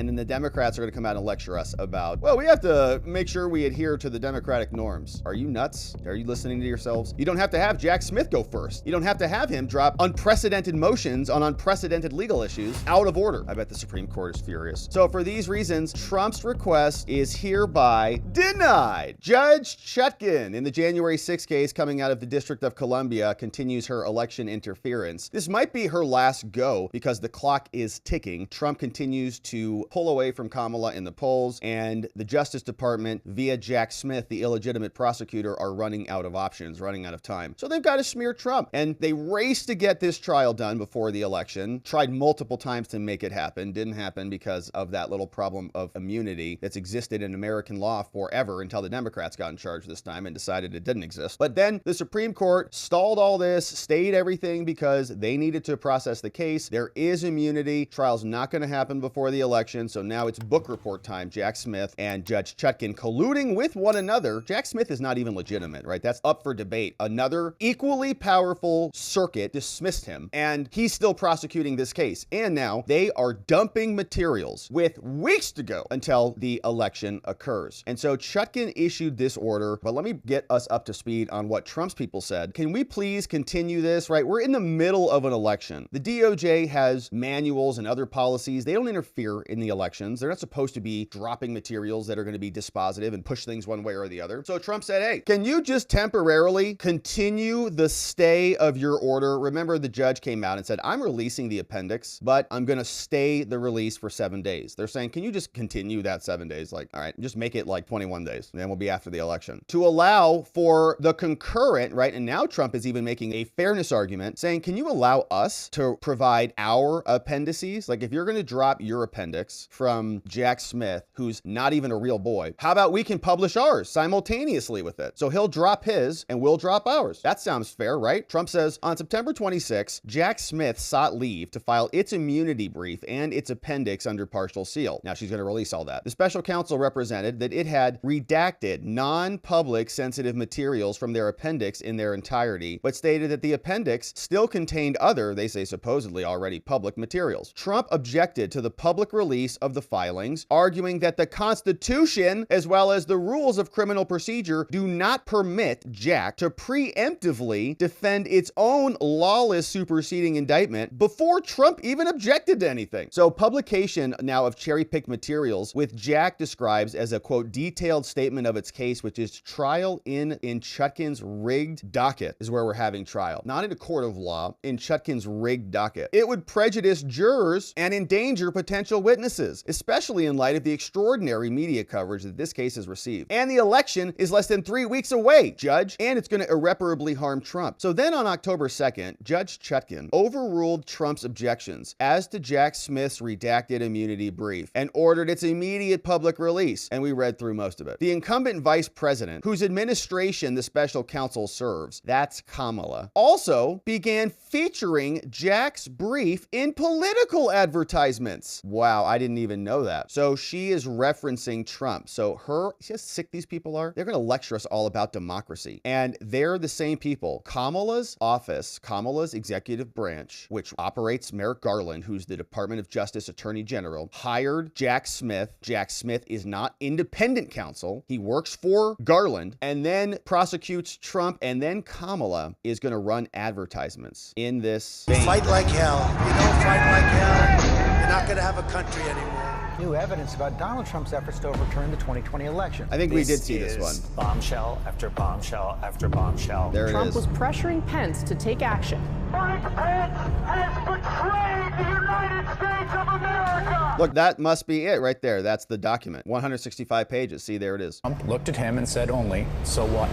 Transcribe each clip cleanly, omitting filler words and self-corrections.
And then the Democrats are going to come out and lecture us about, well, we have to make sure we adhere to the Democratic norms. Are you nuts? Are you listening to yourselves? You don't have to have Jack Smith go first. You don't have to have him drop unprecedented motions on unprecedented legal issues out of order. I bet the Supreme Court is furious. So for these reasons, Trump's request is hereby denied. Judge Chutkan in the January 6th case coming out of the District of Columbia continues her election interference. This might be her last go because the clock is ticking. Trump continues to pull away from Kamala in the polls, and the Justice Department, via Jack Smith, the illegitimate prosecutor, are running out of options, running out of time. So they've got to smear Trump, and they raced to get this trial done before the election, tried multiple times to make it happen, didn't happen because of that little problem of immunity that's existed in American law forever until the Democrats got in charge this time and decided it didn't exist. But then the Supreme Court stalled all this, stayed everything because they needed to process the case. There is immunity. Trial's not going to happen before the election, so now it's book report time. Jack Smith and Judge Chutkan colluding with one another. Jack Smith is not even legitimate, right? That's up for debate. Another equally powerful circuit dismissed him, and he's still prosecuting this case. And now they are dumping materials with weeks to go until the election occurs. And so Chutkan issued this order, but let me get us up to speed on what Trump's people said. Can we please continue this, right? We're in the middle of an election. The DOJ has manuals and other policies. They don't interfere in the elections. They're not supposed to be dropping materials that are going to be dispositive and push things one way or the other. So Trump said, hey, can you just temporarily continue the stay of your order? Remember, the judge came out and said, I'm releasing the appendix, but I'm going to stay the release for 7 days. They're saying, can you just continue that 7 days? Like, all right, just make it like 21 days, and then we'll be after the election. To allow for the concurrent, right? And now Trump is even making a fairness argument saying, can you allow us to provide our appendices? Like, if you're going to drop your appendix from Jack Smith, who's not even a real boy, how about we can publish ours simultaneously with it? So he'll drop his and we'll drop ours. That sounds fair, right? Trump says on September 26, Jack Smith sought leave to file its immunity brief and its appendix under partial seal. Now she's going to release all that. The special counsel represented that it had redacted non-public sensitive materials from their appendix in their entirety, but stated that the appendix still contained other, they say supposedly already public materials. Trump objected to the public release of the filings, arguing that the Constitution, as well as the rules of criminal procedure, do not permit Jack to preemptively defend its own lawless superseding indictment before Trump even objected to anything. So publication now of cherry-picked materials, with Jack describes as a, quote, detailed statement of its case, which is trial in Chutkan's rigged docket, is where we're having trial. Not in a court of law, in Chutkan's rigged docket. It would prejudice jurors and endanger potential witnesses, especially in light of the extraordinary media coverage that this case has received. And the election is less than 3 weeks away, Judge, and it's going to irreparably harm Trump. So then on October 2nd, Judge Chutkan overruled Trump's objections as to Jack Smith's redacted immunity brief and ordered its immediate public release, and we read through most of it. The incumbent vice president, whose administration the special counsel serves, that's Kamala, also began featuring Jack's brief in political advertisements. Wow, I didn't even know that. So she is referencing Trump. So see how sick these people are? They're going to lecture us all about democracy. And they're the same people. Kamala's office, Kamala's executive branch, which operates Merrick Garland, who's the Department of Justice Attorney General, hired Jack Smith. Jack Smith is not independent counsel. He works for Garland and then prosecutes Trump, and then Kamala is going to run advertisements in this vein. Fight like hell. You don't fight like hell, you're not going to have a country anymore. New evidence about Donald Trump's efforts to overturn the 2020 election. I think we did see this one. Bombshell after bombshell after bombshell. There Trump it is. was pressuring Pence to take action. Mike Pence has betrayed the United States of America! Look, that must be it right there. That's the document. 165 pages. See, there it is. Trump looked at him and said only, so what?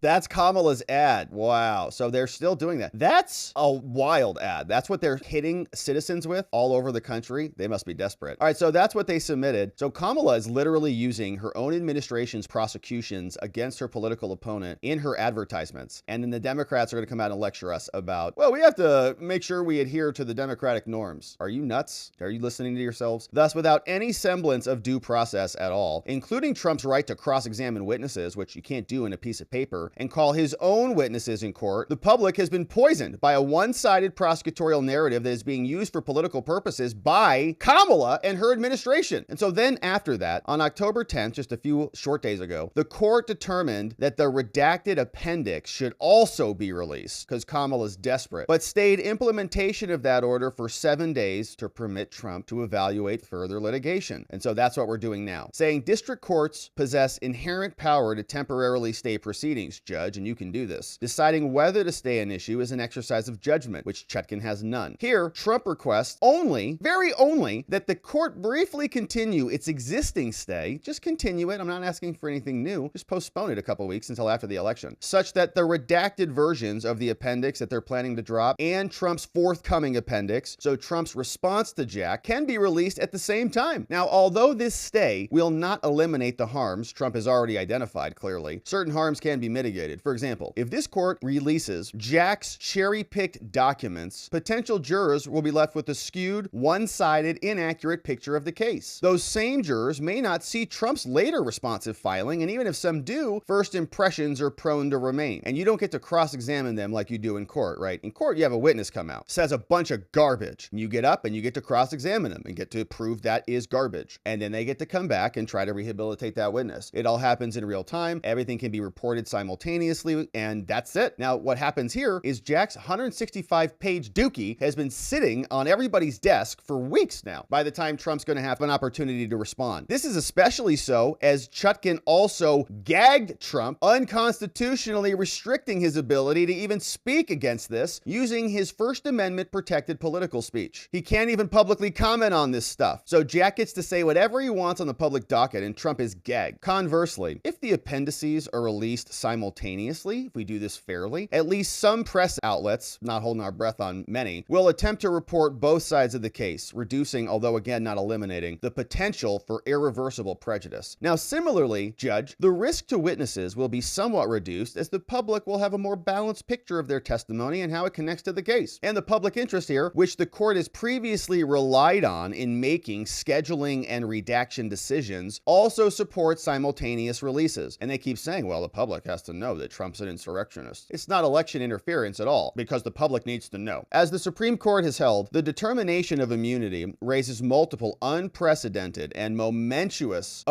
That's Kamala's ad. Wow. So they're still doing that. That's a wild ad. That's what they're hitting citizens with all over the country. They must be desperate. All right. So that's what they submitted. So Kamala is literally using her own administration's prosecutions against her political opponent in her advertisements. And then the Democrats are going to come out and lecture us about, well, we have to make sure we adhere to the Democratic norms. Are you nuts? Are you listening to yourselves? Thus, without any semblance of due process at all, including Trump's right to cross-examine witnesses, which you can't do in a piece of paper, appear and call his own witnesses in court, the public has been poisoned by a one-sided prosecutorial narrative that is being used for political purposes by Kamala and her administration. And so then after that, on October 10th, just a few short days ago, the court determined that the redacted appendix should also be released because Kamala's desperate, but stayed implementation of that order for 7 days to permit Trump to evaluate further litigation. And so that's what we're doing now, saying district courts possess inherent power to temporarily stay proceedings, Judge, and you can do this. Deciding whether to stay an issue is an exercise of judgment, which Chutkan has none. Here, Trump requests only, very only, that the court briefly continue its existing stay. Just continue it. I'm not asking for anything new. Just postpone it a couple weeks until after the election, such that the redacted versions of the appendix that they're planning to drop and Trump's forthcoming appendix, so Trump's response to Jack, can be released at the same time. Now, although this stay will not eliminate the harms Trump has already identified clearly, certain harms can be mitigated. For example, if this court releases Jack's cherry-picked documents, potential jurors will be left with a skewed, one-sided, inaccurate picture of the case. Those same jurors may not see Trump's later responsive filing, and even if some do, first impressions are prone to remain. And you don't get to cross-examine them like you do in court, right? In court, you have a witness come out, says a bunch of garbage, and you get up and you get to cross-examine them and get to prove that is garbage. And then they get to come back and try to rehabilitate that witness. It all happens in real time. Everything can be reported simultaneously, and that's it. Now, what happens here is Jack's 165-page dookie has been sitting on everybody's desk for weeks now by the time Trump's going to have an opportunity to respond. This is especially so as Chutkan also gagged Trump, unconstitutionally restricting his ability to even speak against this using his First Amendment protected political speech. He can't even publicly comment on this stuff. So Jack gets to say whatever he wants on the public docket and Trump is gagged. Conversely, if the appendices are released simultaneously, if we do this fairly, at least some press outlets, not holding our breath on many, will attempt to report both sides of the case, reducing, although again not eliminating, the potential for irreversible prejudice. Now, similarly, Judge, the risk to witnesses will be somewhat reduced as the public will have a more balanced picture of their testimony and how it connects to the case. And the public interest here, which the court has previously relied on in making scheduling and redaction decisions, also supports simultaneous releases. And they keep saying, well, the public has to know that Trump's an insurrectionist. It's not election interference at all, because the public needs to know. As the Supreme Court has held, the determination of immunity raises multiple unprecedented and momentous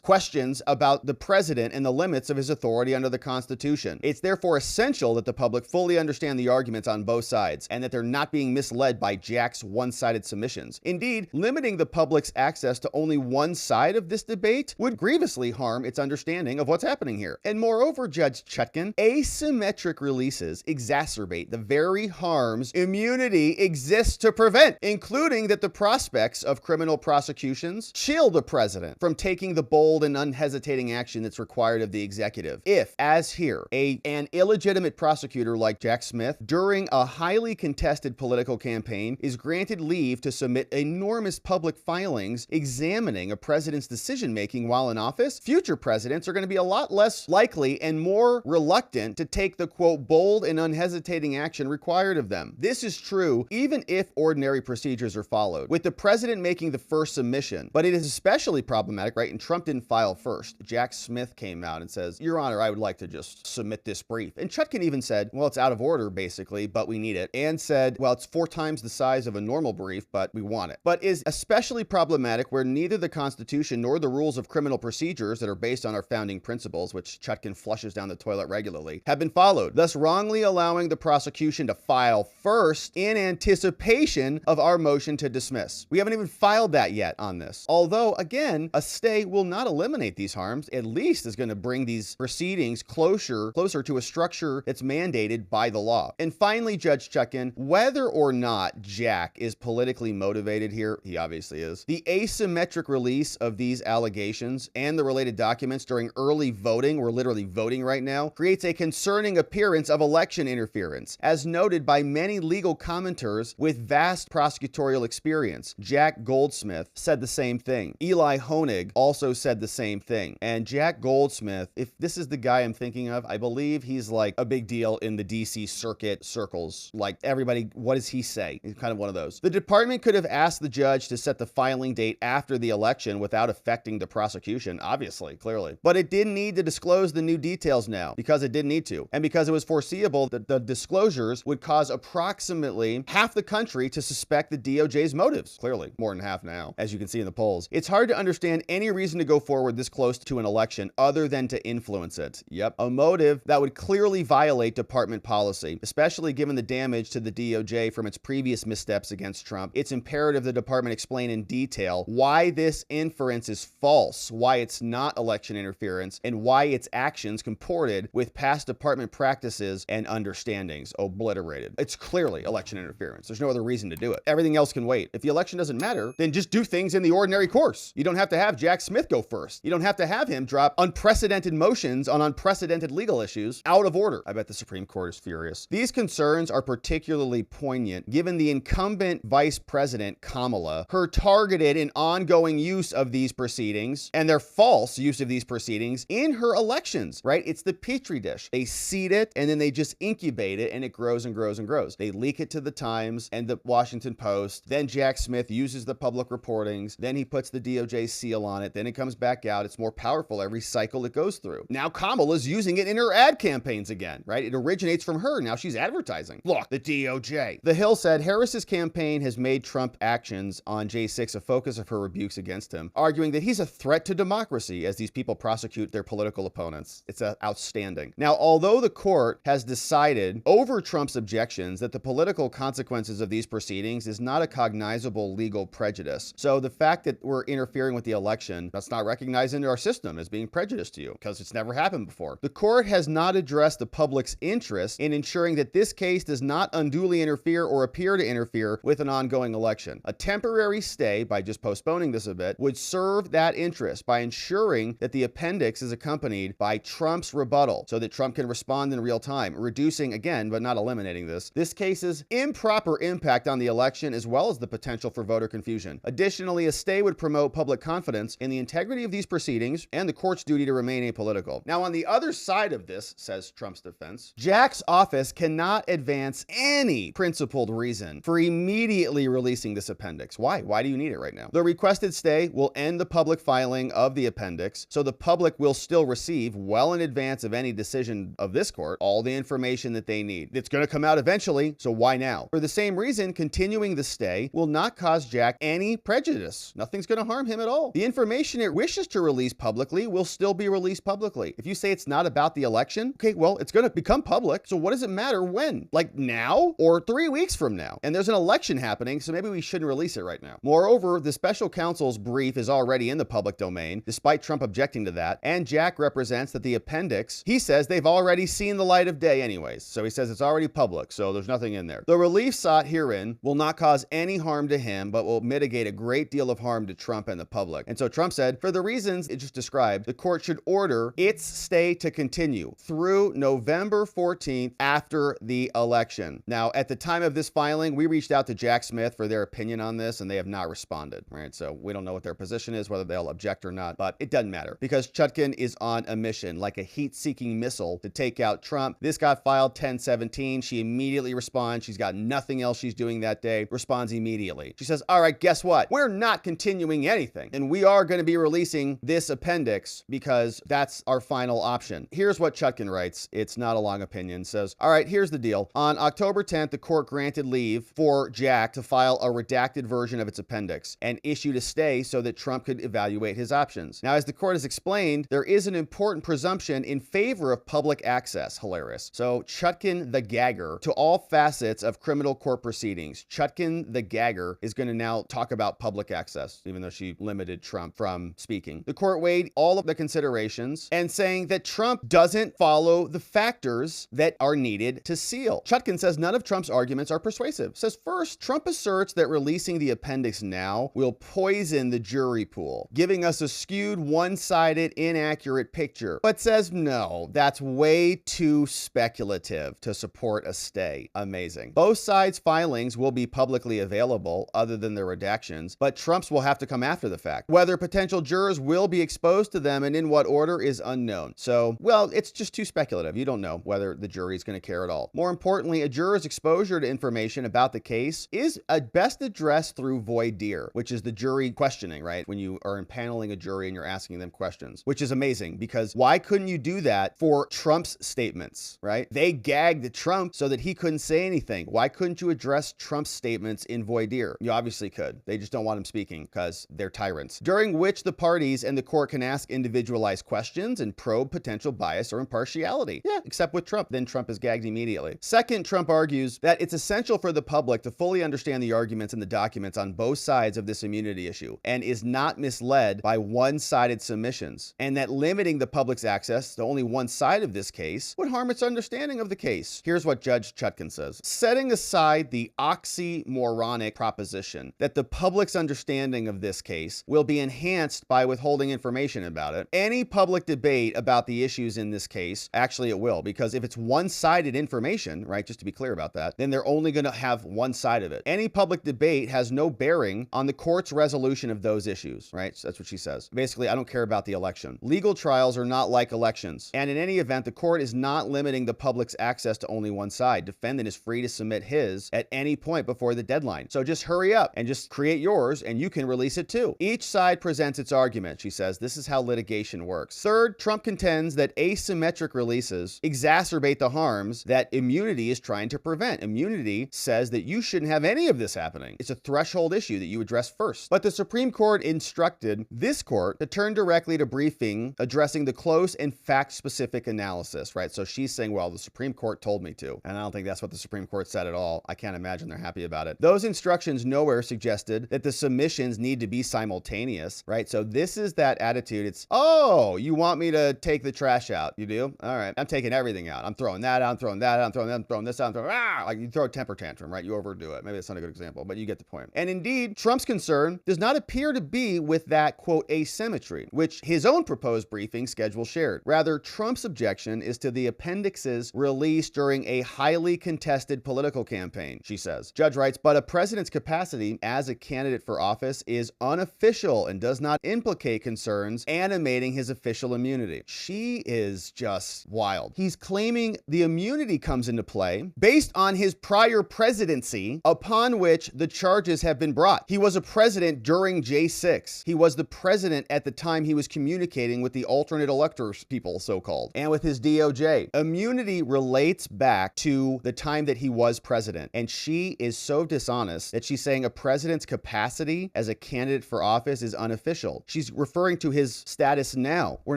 questions about the president and the limits of his authority under the Constitution. It's therefore essential that the public fully understand the arguments on both sides and that they're not being misled by Jack's one-sided submissions. Indeed, limiting the public's access to only one side of this debate would grievously harm its understanding of what's happening here. And moreover, Judge Chutkan, asymmetric releases exacerbate the very harms immunity exists to prevent, including that the prospects of criminal prosecutions chill the president from taking the bold and unhesitating action that's required of the executive. If, as here, an illegitimate prosecutor like Jack Smith, during a highly contested political campaign, is granted leave to submit enormous public filings examining a president's decision-making while in office, future presidents are going to be a lot less likely and more reluctant to take the, quote, bold and unhesitating action required of them. This is true even if ordinary procedures are followed, with the president making the first submission. But it is especially problematic, right? And Trump didn't file first. Jack Smith came out and says, Your Honor, I would like to just submit this brief. And Chutkan even said, well, it's out of order, basically, but we need it. And said, well, it's 4 times the size of a normal brief, but we want it. But is especially problematic where neither the Constitution nor the rules of criminal procedures that are based on our founding principles, which Chutkan flushes down the toilet regularly, have been followed, thus wrongly allowing the prosecution to file first in anticipation of our motion to dismiss. We haven't even filed that yet on this. Although, again, a stay will not eliminate these harms, at least is going to bring these proceedings closer to a structure that's mandated by the law. And finally, Judge Chutkan, whether or not Jack is politically motivated here, he obviously is, the asymmetric release of these allegations and the related documents during early voting, we're literally voting right now, creates a concerning appearance of election interference, as noted by many legal commenters with vast prosecutorial experience. Jack Goldsmith said the same thing. Eli Honig also said the same thing. And Jack Goldsmith, if this is the guy I'm thinking of, I believe he's like a big deal in the DC circuit circles. Like everybody, what does he say? He's kind of one of those. The department could have asked the judge to set the filing date after the election without affecting the prosecution, obviously, clearly. But it didn't need to disclose the new details now because it didn't need to, and because it was foreseeable that the disclosures would cause approximately half the country to suspect the DOJ's motives. Clearly, more than half now, as you can see in the polls. It's hard to understand any reason to go forward this close to an election other than to influence it. Yep, a motive that would clearly violate department policy, especially given the damage to the DOJ from its previous missteps against Trump. It's imperative the department explain in detail why this inference is false, why it's not election interference, and why its actions comported with past department practices and understandings. Obliterated. It's clearly election interference. There's no other reason to do it. Everything else can wait. If the election doesn't matter, then just do things in the ordinary course. You don't have to have Jack Smith go first. You don't have to have him drop unprecedented motions on unprecedented legal issues out of order. I bet the Supreme Court is furious. These concerns are particularly poignant given the incumbent Vice President, Kamala, her targeted and ongoing use of these proceedings and their false use of these proceedings in her elections, right? It's the petri dish. They seed it and then they just incubate it and it grows and grows and grows. They leak it to the Times and the Washington Post. Then Jack Smith uses the public reportings. Then he puts the DOJ seal on it. Then it comes back out. It's more powerful every cycle it goes through. Now Kamala's using it in her ad campaigns again, right? It originates from her. Now she's advertising. Look, the DOJ. The Hill said Harris's campaign has made Trump actions on J6 a focus of her rebukes against him, arguing that he's a threat to democracy as these people prosecute their political opponents. It's outstanding. Now, although the court has decided over Trump's objections that the political consequences of these proceedings is not a cognizable legal prejudice. So the fact that we're interfering with the election, that's not recognized into our system as being prejudice to you because it's never happened before. The court has not addressed the public's interest in ensuring that this case does not unduly interfere or appear to interfere with an ongoing election. A temporary stay, by just postponing this a bit, would serve that interest by ensuring that the appendix is accompanied by Trump's rebuttal so that Trump can respond in real time, reducing, again, but not eliminating this case's improper impact on the election as well as the potential for voter confusion. Additionally, a stay would promote public confidence in the integrity of these proceedings and the court's duty to remain apolitical. Now, on the other side of this, says Trump's defense, Jack's office cannot advance any principled reason for immediately releasing this appendix. Why? Why do you need it right now? The requested stay will end the public filing of the appendix, so the public will still receive, well in advance of any decision of this court, all the information that they need. It's going to come out eventually, so why now? For the same reason, continuing the stay will not cause Jack any prejudice. Nothing's going to harm him at all. The information it wishes to release publicly will still be released publicly. If you say it's not about the election, okay, well, it's going to become public, so what does it matter when? Like now or 3 weeks from now? And there's an election happening, so maybe we shouldn't release it right now. Moreover, the special counsel's brief is already in the public domain, despite Trump objecting to that, and Jack represents that the appendix, he says they've already seen the light of day anyways, so he says it's already public, so there's nothing in there. The relief sought herein will not cause any harm to him, but will mitigate a great deal of harm to Trump and the public. And so Trump said, for the reasons it just described, the court should order its stay to continue through November 14th after the election. Now, at the time of this filing, we reached out to Jack Smith for their opinion on this, and they have not responded, right? So we don't know what their position is, whether they'll object or not, but it doesn't matter because Chutkan is on a mission, like a heat-seeking missile to take out Trump. This got filed 10/17. She immediately responds. She's got nothing else she's doing that day. Responds immediately. She says, all right, guess what? We're not continuing anything, and we are going to be releasing this appendix because that's our final option. Here's what Chutkan writes. It's not a long opinion. Says, all right, here's the deal. On October 10th, the court granted leave for Jack to file a redacted version of its appendix and issued a stay so that Trump could evaluate his options. Now, as the court has explained, there is an important presumption in favor of public access. Hilarious. So Chutkan the Gagger to all facets of criminal court proceedings. Chutkan the Gagger is going to now talk about public access, even though she limited Trump from speaking. The court weighed all of the considerations and saying that Trump doesn't follow the factors that are needed to seal. Chutkan says none of Trump's arguments are persuasive. Says first, Trump asserts that releasing the appendix now will poison the jury pool, giving us a skewed, one-sided, inaccurate picture, but says no, that's way too speculative to support a stay. Amazing. Both sides' filings will be publicly available other than their redactions, but Trump's will have to come after the fact. Whether potential jurors will be exposed to them and in what order is unknown. So, well, it's just too speculative. You don't know whether the jury is going to care at all. More importantly, a juror's exposure to information about the case is at best addressed through voir dire, which is the jury questioning, right? When you are impaneling a jury and you're asking them questions, which is amazing because why couldn't couldn't you do that for Trump's statements, right? They gagged Trump so that he couldn't say anything. Why couldn't you address Trump's statements in voir dire? You obviously could. They just don't want him speaking because they're tyrants. During which the parties and the court can ask individualized questions and probe potential bias or impartiality. Yeah, except with Trump. Then Trump is gagged immediately. Second, Trump argues that it's essential for the public to fully understand the arguments and the documents on both sides of this immunity issue and is not misled by one-sided submissions, and that limiting the public's access to only one side of this case would harm its understanding of the case. Here's what Judge Chutkan says. Setting aside the oxymoronic proposition that the public's understanding of this case will be enhanced by withholding information about it, any public debate about the issues in this case, actually it will, because if it's one-sided information, right, just to be clear about that, then they're only going to have one side of it. Any public debate has no bearing on the court's resolution of those issues, right? So that's what she says. Basically, I don't care about the election. Legal trials are not like elections. And in any event, the court is not limiting the public's access to only one side. Defendant is free to submit his at any point before the deadline. So just hurry up and just create yours and you can release it too. Each side presents its argument, she says. This is how litigation works. Third, Trump contends that asymmetric releases exacerbate the harms that immunity is trying to prevent. Immunity says that you shouldn't have any of this happening. It's a threshold issue that you address first. But the Supreme Court instructed this court to turn directly to briefing addressing the close and fact-specific analysis, right? So she's saying, well, the Supreme Court told me to. And I don't think that's what the Supreme Court said at all. I can't imagine they're happy about it. Those instructions nowhere suggested that the submissions need to be simultaneous, right? So this is that attitude. It's, oh, you want me to take the trash out? You do? All right. I'm taking everything out. I'm throwing that out. I'm throwing that out. I'm throwing that. I'm throwing this out. I'm throwing, like you throw a temper tantrum, right? You overdo it. Maybe that's not a good example, but you get the point. And indeed, Trump's concern does not appear to be with that, quote, asymmetry, which his own proposed briefing schedule shared. Rather, Trump's objection is to the appendixes released during a highly contested political campaign, she says. Judge writes, but a president's capacity as a candidate for office is unofficial and does not implicate concerns animating his official immunity. She is just wild. He's claiming the immunity comes into play based on his prior presidency upon which the charges have been brought. He was a president during J6. He was the president at the time he was communicating with the alternate electors people, so-called, and with his DOJ. Immunity relates back to the time that he was president. And she is so dishonest that she's saying a president's capacity as a candidate for office is unofficial. She's referring to his status now. We're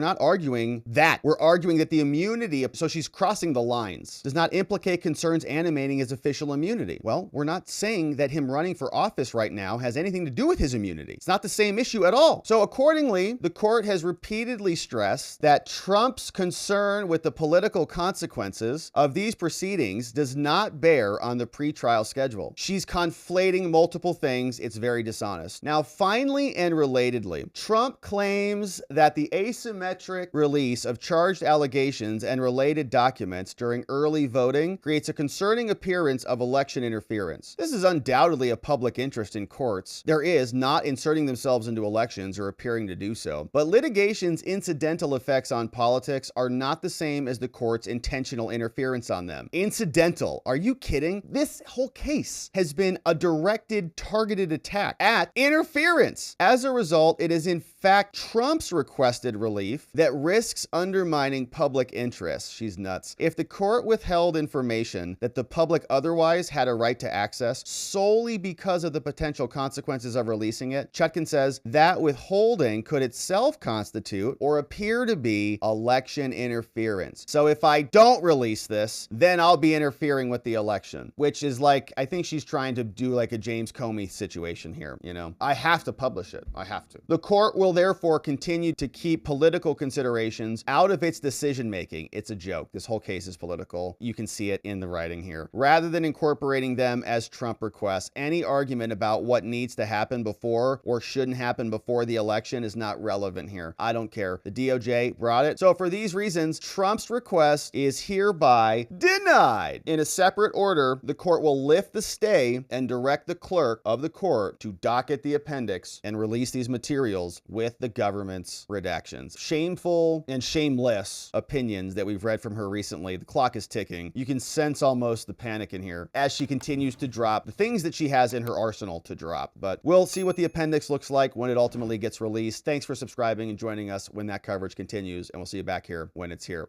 not arguing that. We're arguing that the immunity, so she's crossing the lines, does not implicate concerns animating his official immunity. Well, we're not saying that him running for office right now has anything to do with his immunity. It's not the same issue at all. So accordingly, the court has repeatedly stressed that Trump's concern with the political consequences of these proceedings does not bear on the pretrial schedule. She's conflating multiple things. It's very dishonest. Now, finally and relatedly, Trump claims that the asymmetric release of charged allegations and related documents during early voting creates a concerning appearance of election interference. This is undoubtedly a public interest in courts. There is not inserting themselves into elections or appearing to do so. But litigation's incidental effects on politics are not the same as the court's intentional interference on them. Incidental. Are you kidding? This whole case has been a directed, targeted attack at interference. As a result, it is in fact Trump's requested relief that risks undermining public interest. She's nuts. If the court withheld information that the public otherwise had a right to access solely because of the potential consequences of releasing it, Chutkan says that withholding could itself constitute or appear to be election interference. So if I don't release this, then I'll be interfering with the election, which is like, I think she's trying to do like a James Comey situation here, you know? I have to publish it. I have to. The court will therefore continue to keep political considerations out of its decision-making. It's a joke. This whole case is political. You can see it in the writing here. Rather than incorporating them as Trump requests, any argument about what needs to happen before or shouldn't happen before the election is not relevant here. I don't care. The DOJ brought it. So for these reasons, Trump's request is hereby denied. In a separate order, the court will lift the stay and direct the clerk of the court to docket the appendix and release these materials with the government's redactions. Shameful and shameless opinions that we've read from her recently. The clock is ticking. You can sense almost the panic in here as she continues to drop the things that she has in her arsenal to drop. But we'll see what the appendix looks like when it ultimately gets released. Thanks for subscribing and joining us when that coverage continues. news, and we'll see you back here when it's here.